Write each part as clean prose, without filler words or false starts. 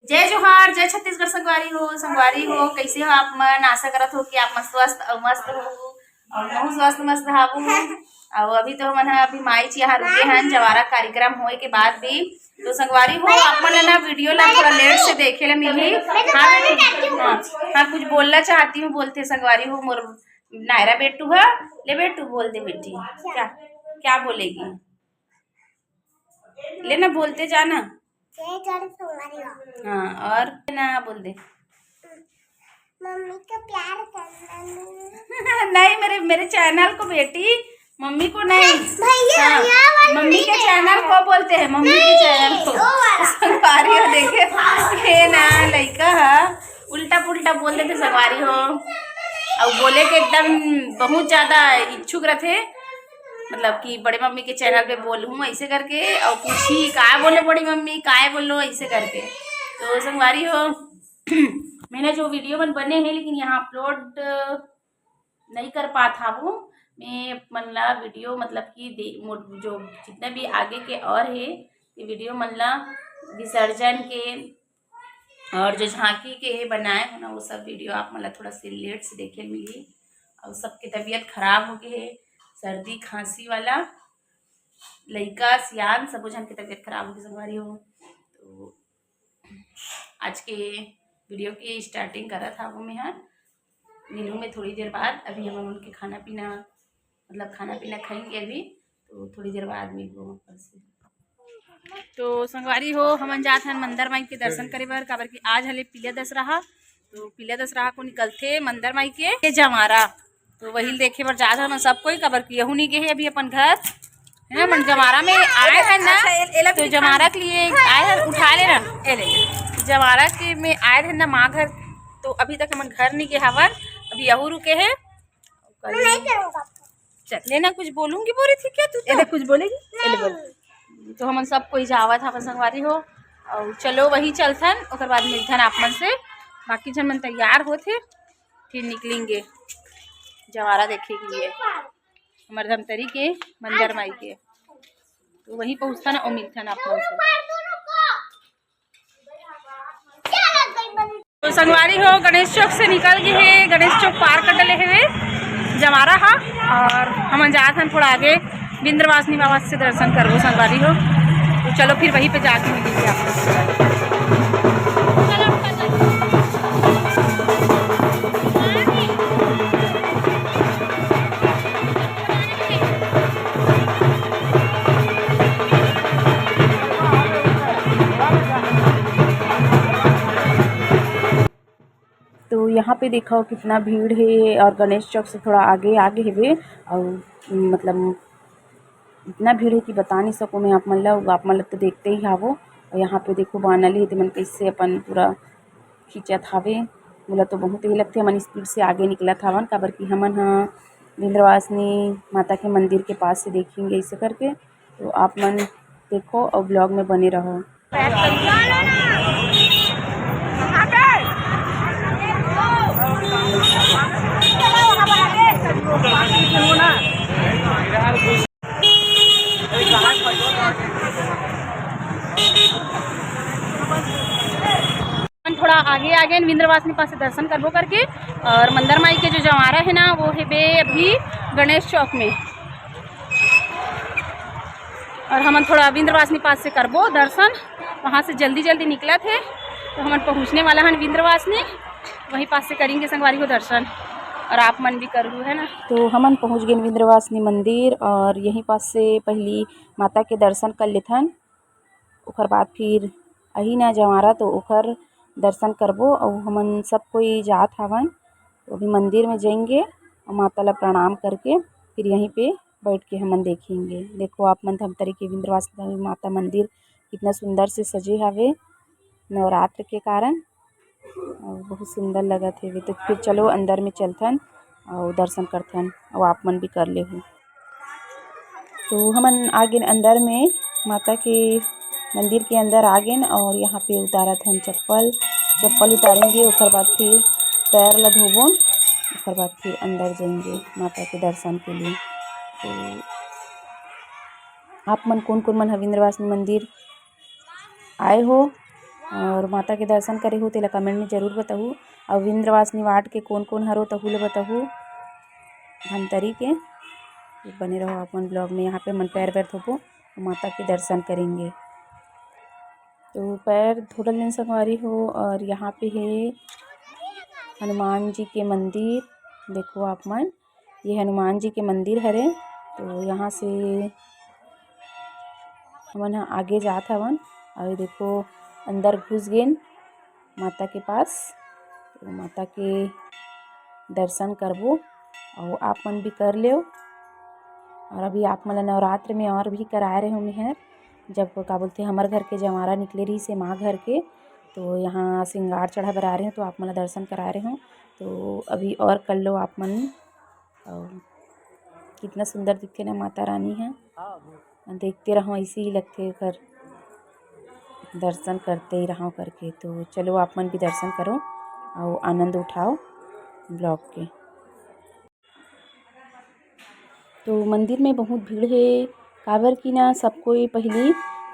जय जोहार, जय छत्तीसगढ़। संगवारी हो कैसे हो आप मन। आशा करत हो कि आप मस्त हो और बहुत स्वस्थ मस्त हाबू। और अभी तो मन अभी माई जी यहाँ रुके हैं जवारा कार्यक्रम होए के बाद भी। तो संगवारी हो आप मन ना वीडियो ला थोड़ा लेट से देखे ला मिली। हाँ कुछ बोलना चाहती हूँ। बोलते संगवारी हो मोर नायरा बेटू है। ले बेटू बोल दे बेटी। क्या क्या बोलेगी लेना बोलते जाना। हाँ और ना बोल दे मम्मी को प्यार करना। नहीं मेरे चैनल को बेटी, मम्मी को नहीं भैया। हाँ, मम्मी के चैनल को बोलते हैं, मम्मी के चैनल को। संगवारी हो देखे हे ना लड़का है उल्टा पुल्टा बोल देते संगवारी हो। और बोले के एकदम बहुत ज्यादा इच्छुक रहते, मतलब कि बड़े मम्मी के चैनल पे बोलूँ ऐसे करके और पूछी काय बोले बड़ी मम्मी काय बोलो ऐसे करके। तो संगवारी हो मैंने जो वीडियो बने हैं लेकिन यहाँ अपलोड नहीं कर पाता हूँ मैं। मतलब वीडियो मतलब कि जो जितने भी आगे के और है ये वीडियो मतलब विसर्जन के और जो झांकी के है बनाए हो ना वो सब वीडियो आप मतलब थोड़ा सी लेट से देखे मिली। और सबकी तबीयत खराब हो गई है, सर्दी खांसी वाला लड़का सियान सब जन की तबीयत खराब हो गई संगवारी हो। तो आज के वीडियो की स्टार्टिंग करा था वो मैं मिलूँ में थोड़ी देर बाद। अभी हम उनके खाना पीना मतलब खाना पीना खाएंगे अभी, तो थोड़ी देर बाद मिलूँ ऊपर से। तो संगवारी हो हम जात हन मंदिर माई के दर्शन करे बर, काबर कि आज हले पीला दशहरा। तो पीला दशहरा को निकलते मंदिर माई के जमारा, तो वही देखे बर जात हन सब कोई। काबर कि यहू नहीं गए अभी अपन घर है ना, मन जमारा में आए हैं ना। तो जमारा के लिए आए हैं, उठा लेना जमारा के में आए हैं ना माँ घर। तो अभी तक हम घर नहीं गए हवन, अभी यहू रुके हैं। चल लेना कुछ बोलूंगी बोली थी क्या तू तो? कुछ बोलेगी बोल। तो हम सब कोई जावा था संगवारी हो और चलो वही चलथन और बाद मिलथन आप मन से। बाकी जन मन तैयार होते फिर निकलेंगे जवारा देखे के लिए हमारे धमतरी के मंदिर माई के। तो वहीं पहुँचथन और मिलथन आप मन से। तो संगवारी हो गणेश चौक से निकल गए है, गणेश चौक पार कर डले हुए जमारा हा। और हम जात हन थोड़ा आगे विंध्यवासिनी बाबा से दर्शन करबो संगवारी हो। तो चलो फिर वहीं पे जाके मिलेंगे आपको। तो यहाँ पे देखो कितना भीड़ है और गणेश चौक से थोड़ा आगे आगे है और मतलब इतना भीड़ है कि बता नहीं सकूँ मैं। आप मतलब तो देखते ही हावो। और यहाँ पे देखो बानल है मन कैसे अपन पूरा खींचत हावे। मोला तो बहुत ही लगते हमन स्पीड से आगे निकलत हवन, काबर कि हमन हाँ विंध्यवासिनी माता के मंदिर के पास से देखेंगे ऐसे करके। तो आप मन देखो और ब्लॉग में बने रहो। थोड़ा आगे आगे विंध्यवासिनी पास से दर्शन करबो करके। और मंदिर माई के जो जवारा है ना वो है बे अभी गणेश चौक में। और हम थोड़ा विंध्यवासिनी पास से करबो दर्शन, वहाँ से जल्दी जल्दी निकला थे। तो हम पहुँचने वाला है विंध्यवासिनी, वहीं पास से करेंगे संगवारी को दर्शन और आप मन भी करूँ है ना। तो हमन पहुँच गए विंध्यवासिनी मंदिर और यहीं पास से पहली माता के दर्शन कर लेथन। ओकर बाद फिर अही ना जवारा तो ओकर दर्शन करबो। और हमन सब कोई जात हवन तो अभी मंदिर में जाएंगे और माता ला प्रणाम करके फिर यहीं पे बैठ के हमन देखेंगे। देखो आप मन धमतरी के विंध्यवासिनी माता मंदिर कितना सुंदर से सजे हवे नवरात्र के कारण और बहुत सुंदर लगत है। तो फिर चलो अंदर में चलथन और दर्शन करथन और आप मन भी कर ले हो। तो हमन आगे अंदर में माता के मंदिर के अंदर आ गए और यहाँ पे उतारत हन चप्पल उतारेंगे। उसके बाद फिर पैर ला धोबो, उसके बाद फिर अंदर जाएंगे माता के दर्शन के लिए। तो आप मन कौन कौन मन विंध्यवासिनी मंदिर आए हो और माता के दर्शन करे हो तेला कमेंट में जरूर बताहू। और विंध्यवासिनी वार्ड के कौन कौन हरो तहू ले बताहू धमतरी के। बने रहो अपन ब्लॉग में। यहाँ पे मन पैर वैर धोबो तो माता के दर्शन करेंगे। तो पैर धोल लेन संगवारी हो। और यहाँ पे है हनुमान जी के मंदिर। देखो आप मन, ये हनुमान जी के मंदिर हरे। तो यहाँ से हमन आगे जात हवन। और देखो अंदर घुस गेन माता के पास। तो माता के दर्शन करबो और आप मन भी कर ले। और अभी आप मन नवरात्र में और भी कराए रहे हो मेहर। जब का बोलते हमारे घर के जमारा निकले रही से माँ घर के, तो यहाँ श्रृंगार चढ़ा बर आ रहे हो तो आप मन दर्शन करा रहे हो। तो अभी और कर लो आप मन। और कितना सुंदर दिखते ना माता रानी है। देखते रहो ऐसे ही लगते कर दर्शन करते ही रहो करके। तो चलो आप मन भी दर्शन करो और आनंद उठाओ ब्लॉग के। तो मंदिर में बहुत भीड़ है। काबर की ना सब कोई पहले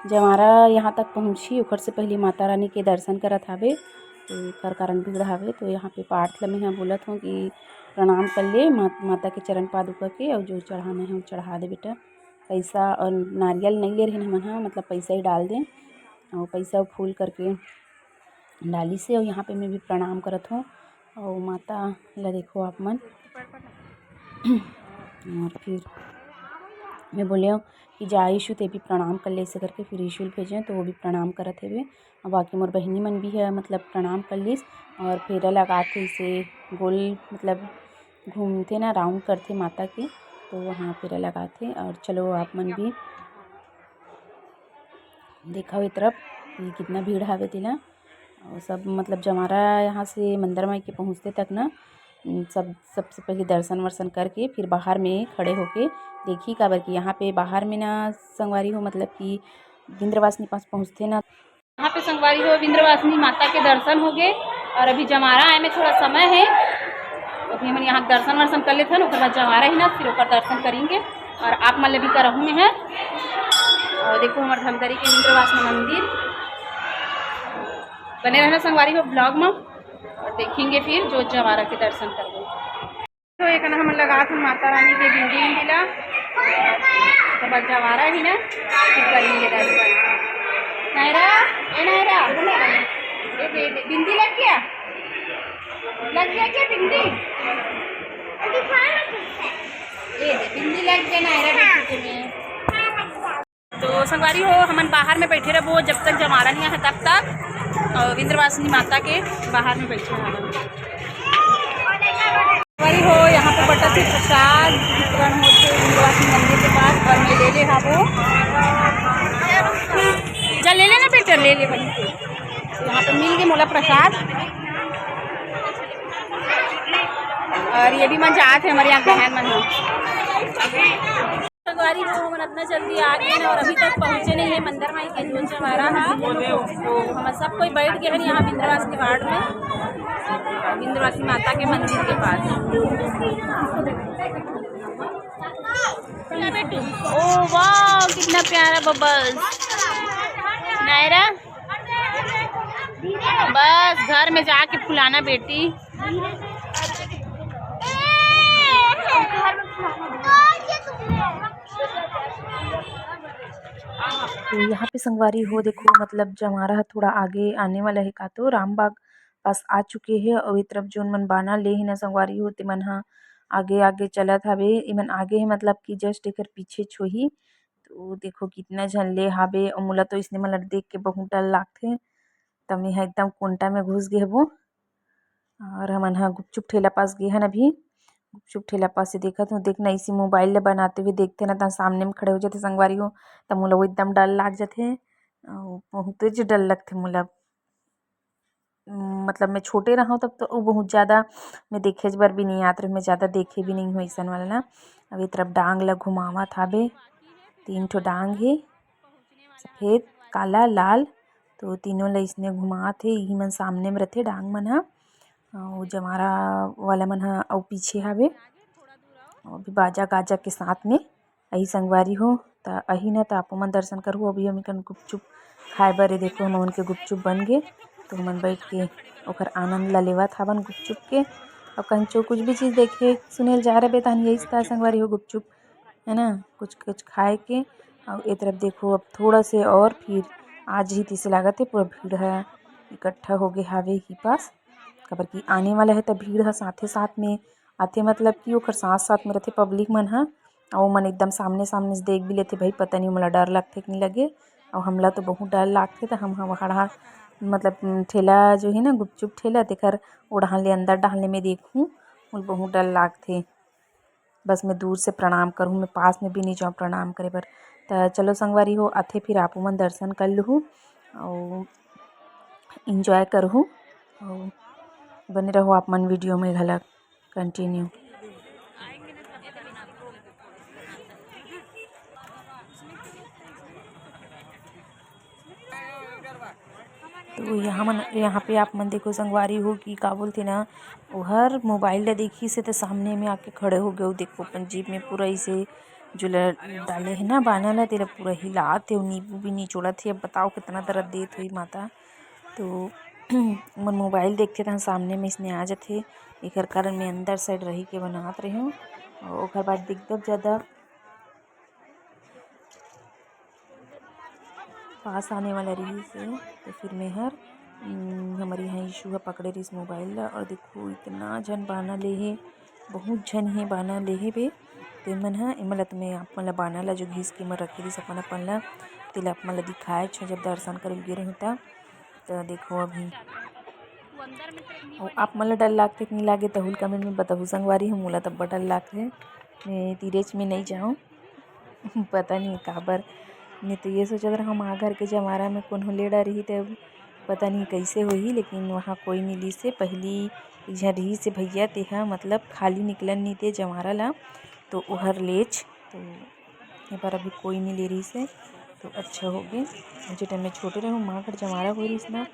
जमारा यहाँ तक पहुँची ओकर से पहले माता रानी के दर्शन करत हावे। तो कर कारण भीड़ हावे। तो यहाँ पे पाठ लमे यहाँ बोलत हूँ कि प्रणाम कर ले माता के चरण पादुका के। और जो चढ़ाना है वो चढ़ा दे बेटा। पैसा और नारियल नहीं ले रहे हमन, हाँ मतलब पैसा ही डाल दें। और पैसा फूल करके डाली से। और यहाँ पे मैं भी प्रणाम करत हूँ। और माता ला देखो आप मन। और फिर मैं बोले हूँ कि जा ईशु ते भी प्रणाम कर ले ऐसे करके। फिर ईशु भेजे तो वो भी प्रणाम करत हेवे। और बाकी मोर बहिनी मन भी है मतलब प्रणाम कर लीस। और फेरा लगाते इसे गोल मतलब घूमते ना राउंड करते माता के। तो वहाँ फेरा लगाते। और चलो आप मन भी देखा हुई तरफ कि कितना भीड़ हावे तेला। और सब मतलब जमारा यहाँ से मंदिर में के पहुँचते तक ना सबसे पहले दर्शन वर्शन करके फिर बाहर में खड़े होके देखी। काबर कि यहाँ पे बाहर में ना संगवारी हो मतलब कि विंध्यवासिनी पास पहुँचते ना। यहाँ पे संगवारी हो विंध्यवासिनी माता के दर्शन हो गए। और अभी जमारा आए में थोड़ा समय है। तो अभी हम यहाँ दर्शन वर्शन कर लेते हैं। उसके बाद जमारा ही ना फिर ऊपर दर्शन करेंगे। और आप मतलब भी करहूँ में है। और देखो हमारे धमतरी के विंध्यवासिनी मंदिर। बने रहना संगवारी हो ब्लॉग में। और देखेंगे फिर जो जमारा के दर्शन करेंगे। तो एक ना हम लगा थे माता रानी के बिंदी विंदी ला। उसके बाद जमारा ही ना फिर करेंगे दर्शन। नायरा ए नायरा ए दे बिंदी लग गया क्या बिंदी? ये दे बिंदी लग गया नायरा बिंदी में। तो संगवारी हो हमन बाहर में बैठे रहो जब तक जमारा नहीं है तब तक। और विंध्यवासिनी माता के बाहर में बैठे हैं संगवारी हो। यहाँ पे बटा से प्रसाद वितरण होते विंध्यवासिनी मंदिर के पास। और मैं ले ले हाँ वो जा ले लेना बेटा ले ले वहीं से। यहाँ पे मिल गए मोला प्रसाद। और ये भी मन जात है हमारे यहाँ बहन मन संगवारी हो। हम इतना जल्दी आ गए हैं और अभी तक पहुँचे नहीं है मंदिर में के जो जमारा है। तो हम सब कोई बैठ गए हैं यहाँ विंध्यवासिनी वार्ड में विंध्यवासिनी माता के मंदिर के पास। ओ वाह कितना प्यारा बबल्स नायरा। बस घर में जाके फुलाना बेटी। तो यहाँ पे संगवारी हो देखो मतलब जमारा थोड़ा आगे आने वाला है। का तो रामबाग पास आ चुके हैं। और ये तरफ जोन मन बाना ले ही ना संगवारी हो ते मन हा आगे आगे चलत हवे। इमन आगे है मतलब कि जस्ट एकर पीछे छोही। तो देखो कितना झन ले हावे। और मोला तो इसने मतलब देख के बहुत डर लागथे। तब मैं एकदम कोंटा में घुस गए वो। और हमन हा गुपचुप ठेला पास गए हन। अभी गुपचुप ठेला पास से देखत हूँ देखना इसी मोबाइल ले बनाते हुए देखते ना तो सामने में खड़े हो जाते संगवारी हो। तब मोला वो एकदम डर लाग जाते। बहुत ज डर लगते मोला। मतलब मैं छोटे रहा तब तो बहुत ज़्यादा मैं देखे बार भी नहीं आते। मैं ज़्यादा देखे भी नहीं हुई ऐसा वाला ना। अब ये तरफ डांग ला घुमावा था बे 3 ठो डांग है सफ़ेद काला लाल। तो तीनों ला इसने घुमा थे यही मन सामने में रहते डांग मन हा। और जमारा वाला मन हा और पीछे हावे। और भी बाजा गाजा के साथ में अही संगवारी हो। तो अही ना तो आप मन दर्शन करूँ। अभी हम गुपचुप खाए बर देखो हमन के गुपचुप बन गे। तो हमन बैठ के ओकर आनंद ला लेवत हवन गुपचुप के। और कंचो कुछ भी चीज़ देखे सुने जा रहे बेतान यही था संगवारी हो गुपचुप है ना, कुछ कुछ खाए के। और ए तरफ देखो अब थोड़ा से और फिर आज ही तीसे लागत है पूरा भीड़ है इकट्ठा हो गए हावे ही पास। काबर की आने वाला है तब भीड़ है साथे साथ में आथे, मतलब कि ओकर साथ साथ में रहते पब्लिक मन ह। और मन एकदम सामने सामने से देख भी लेते भाई पता नहीं मोला डर लगथे कि नहीं लगे। और हमला तो बहुत डर लागथे तो हम वहाँ मतलब ठेला जो है ना गुपचुप ठेला तेकर ओढ़ान ले अंदर डालने में देखूँ मुझे बहुत डर लागथे। बस मैं दूर से प्रणाम करूँ, मैं पास में भी नहीं जाऊँ प्रणाम करे बर। तो चलो संगवारी हो आथे फिर आप मन दर्शन कर लूँ और इंजॉय करूँ और बने रहो आप मन वीडियो में घलक कंटिन्यू। तो यहाँ पे आप मन देखो संगवारी हो कि का बोलते ना वो हर मोबाइल ला देखी से तो सामने में आके खड़े हो गए। देखो अपन जीप में पूरा इसे जो डाले है ना बाना ला तेरा पूरा हिलाते हो, नींबू भी नहीं छोड़ा थे। अब बताओ कितना दर्द देत हुई माता। तो मन मोबाइल देखते थे सामने में इसने आ जाते एक कारण मैं अंदर साइड रही के बनात रही हूँ। और ओकर बाद दिक्कत ज़्यादा पास आने वाला रही से तो फिर मैं हमारे यहाँ इशू है पकड़े रही इस मोबाइल ला। और देखो इतना झन बाना ले है, बहुत झन है बाना ले है बे। तो मन है इमला तुम्हें आप मन ला बाना ला जो घिस के मैं रखी रही अपन अपन ला तेला आप मन ला दिखाए छो जब दर्शन करे गे रही होता। तो देखो अभी आप मन ला डर लागते कि नहीं लागे तो हुल कमेंट में बताओ संगवारी हम मोला तब डर लागथे। मैं तीरेच में नहीं जाऊँ पता नहीं काबर। मैं तो ये सोचा था हम घर के जमारा में कौन ले रही तो पता नहीं कैसे होही, लेकिन वहाँ कोई नहीं ली से पहली रही से भैया तेहा मतलब खाली निकलन नहीं थे जमारा ला तो उहर लेच। तो ये बार अभी कोई नहीं ले रही से तो अच्छा हो गए। मुझे टाइम में छोटे रहे माँ घर जमारा हो रही ना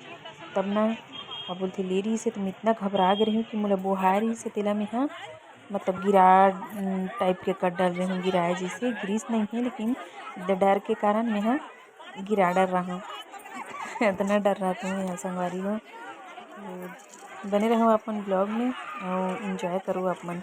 तब ना क्या बोलते ले रही से तो मैं इतना घबरा गई रही कि मुझे बोहा रही से तेला में हाँ मतलब गिरा टाइप के कर डाल रही हूँ। गिराए जैसे ग्रीस नहीं है लेकिन डर के कारण मैं गिरा डर रहा हूँ इतना डर रहा था मैं यहाँ संगवारी हो। तो बने रहो अपन ब्लॉग में और इंजॉय करो अपन।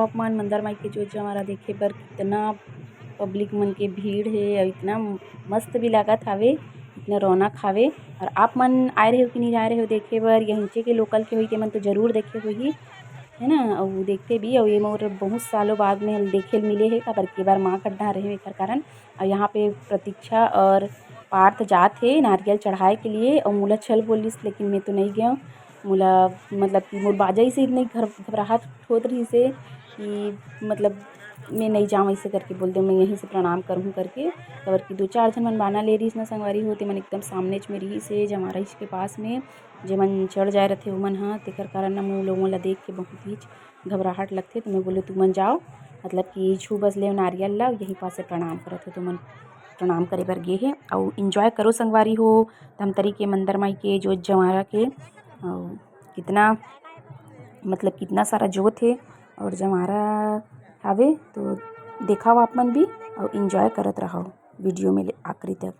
आप मन मंदिर माई के जो जवारा देखे बर कितना पब्लिक मन के भीड़ है और इतना मस्त भी लागत हवे, इतना रौनक हवे। और आप मन आए रहे हो कि नहीं आए रहे हो देखे बर, यहीं के लोकल के होई के मन तो जरूर देखे होही, है ना। और देखते भी और ये मोर बहुत सालों बाद में देखे मिले है काबर के बार माँ गड्ढा रहे एकर कारण। और यहाँ पे प्रतीक्षा और पार्थ जात है नारियल चढ़ाए के लिए और मोला चल बोलिस, लेकिन मैं तो नहीं गया। मोला मतलब कि मोर बाजा से इतनी घबराहट होत रही से कि मतलब मैं नहीं जाऊँ ऐसे करके बोल दे, मैं यहीं से प्रणाम करूँ करके। काबर कि 2-4 झन मन बाना ले रहीस ना संगवारी हो, तेमन एकदम सामने में रहीस है जमारा के पास में जेमन चढ़ जाए रथे ओमन ह, तेकर कारण ना मोर लोगों ला देख के बहुत ही घबराहट लगथे। तो मैं बोले तुमन जाओ, मतलब कि छू बस ले नारियल ला, यहीं पास से प्रणाम करत हो तुमन, प्रणाम करे बर गे हे। और इंजॉय करो संगवारी हो धमतरी के मंदिर माई के जोत जवारा के। और कितना मतलब कितना सारा जोत है और जवारा हवे, तो देखाओ आप मन भी और इंजॉय करत रहो वीडियो में आखिरी तक।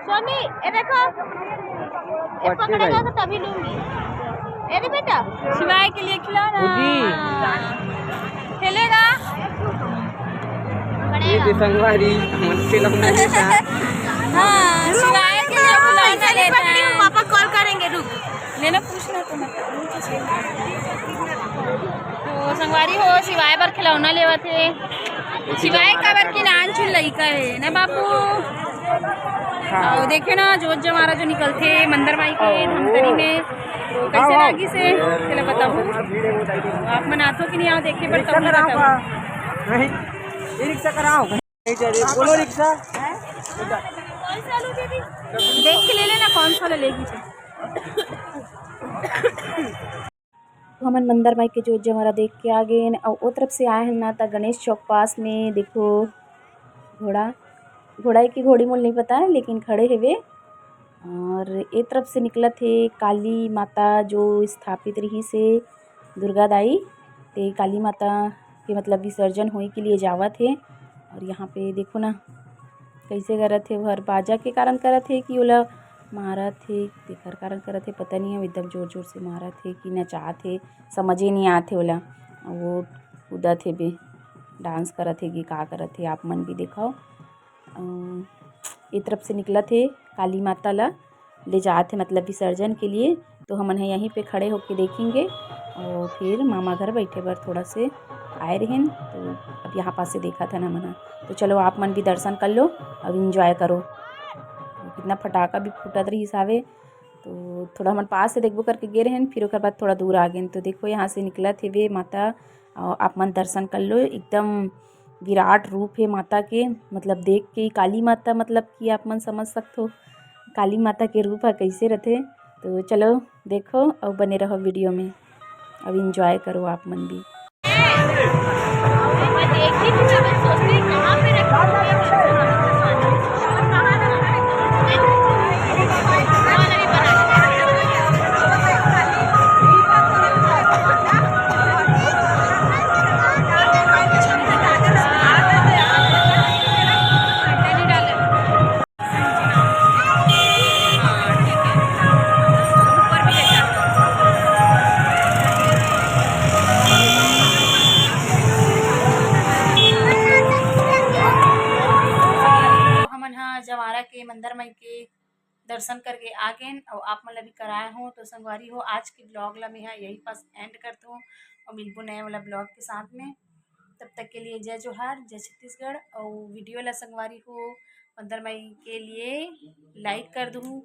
सोनी ये देखो, ये पकड़ेगा तो तभी लूंगी। ये बेटा शिवाय के लिए खिलौना खेलेगा, ये संगवारी मन खिलौना लेता। हाँ शिवाय के लिए खिलौना लेता है। पापा कॉल करेंगे, रुक लेना पूछना तो मत। तो संगवारी हो शिवाय बर खिलौना लेवा थे। शिवाय का बर की नान चुन लइका है ना बाबू। और देखे ना जोत जमारा जो निकलते मंदिर माई के धमतरी में, तो कैसे लागी से चलो बताओ। आप मनातो कि नहीं आओ देखे पर तब बताओ। रिक्शा कराओ, बोलो रिक्शा देख के ले लेना कौन सा लेगी। हमन मंदिर माई के जोत जवारा देख के आ गए और वो तरफ से आए हैं ना तो गणेश चौक पास में देखो घोड़ा की घोड़ी मोल नहीं पता है लेकिन खड़े हेवे। और एक तरफ से निकला थे काली माता जो स्थापित रही से दुर्गा दाई, ते काली माता के मतलब विसर्जन होने के लिए जावा थे। और यहाँ पे देखो ना कैसे करत थे, हर बाजा के कारण करत थे कि ओला मारा थे तेकर कारण करत थे, पता नहीं है एकदम जोर जोर से मारा थे कि नचा थे, समझ ही नहीं आते ओला। वो कूदा थे बे डांस करत थे कि का करत थे, आप मन भी दिखाओ। एक तरफ से निकला थे काली माता ला ले जाते मतलब विसर्जन के लिए, तो हमन है यहीं पे खड़े होके देखेंगे। और फिर मामा घर बैठे बर थोड़ा से आए रहें, तो अब यहाँ पास से देखा था ना मना, तो चलो आप मन भी दर्शन कर लो अब इंजॉय करो। कितना फटाका भी फूटत रही सावे, तो थोड़ा हमन पास से देखबो करके गे रहें, फिर ओकर बाद थोड़ा दूर आ गए। तो देखो यहाँ से निकला थे वे माता, और आप मन दर्शन कर लो, एकदम विराट रूप है माता के, मतलब देख के काली माता मतलब कि आप मन समझ सकते हो काली माता के रूप है कैसे रहते। तो चलो देखो और बने रहो वीडियो में, अब इंजॉय करो आप मन भी। जवारा के मंदिर माई के दर्शन करके आ गए और आप मतलब भी कराए हो। तो संगवारी हो आज के ब्लॉग ला मैं यही पास एंड करता हूँ और मिलबो नए वाला ब्लॉग के साथ में। तब तक के लिए जय जोहार, जय छत्तीसगढ़। और वीडियो ला संगवारी हो 15 मई के लिए लाइक कर दूँ,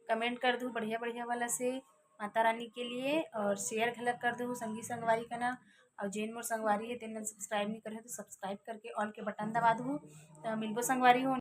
कमेंट कर दूँ बढ़िया बढ़िया वाला से माता रानी के लिए, और शेयर घलक कर दूँ संगी संगवारी का ना। और जेन मोर संगवारी है तेन सब्सक्राइब नहीं करे तो सब्सक्राइब करके ऑल के बटन दबा दूँ। तो मिलबो संगवारी हो।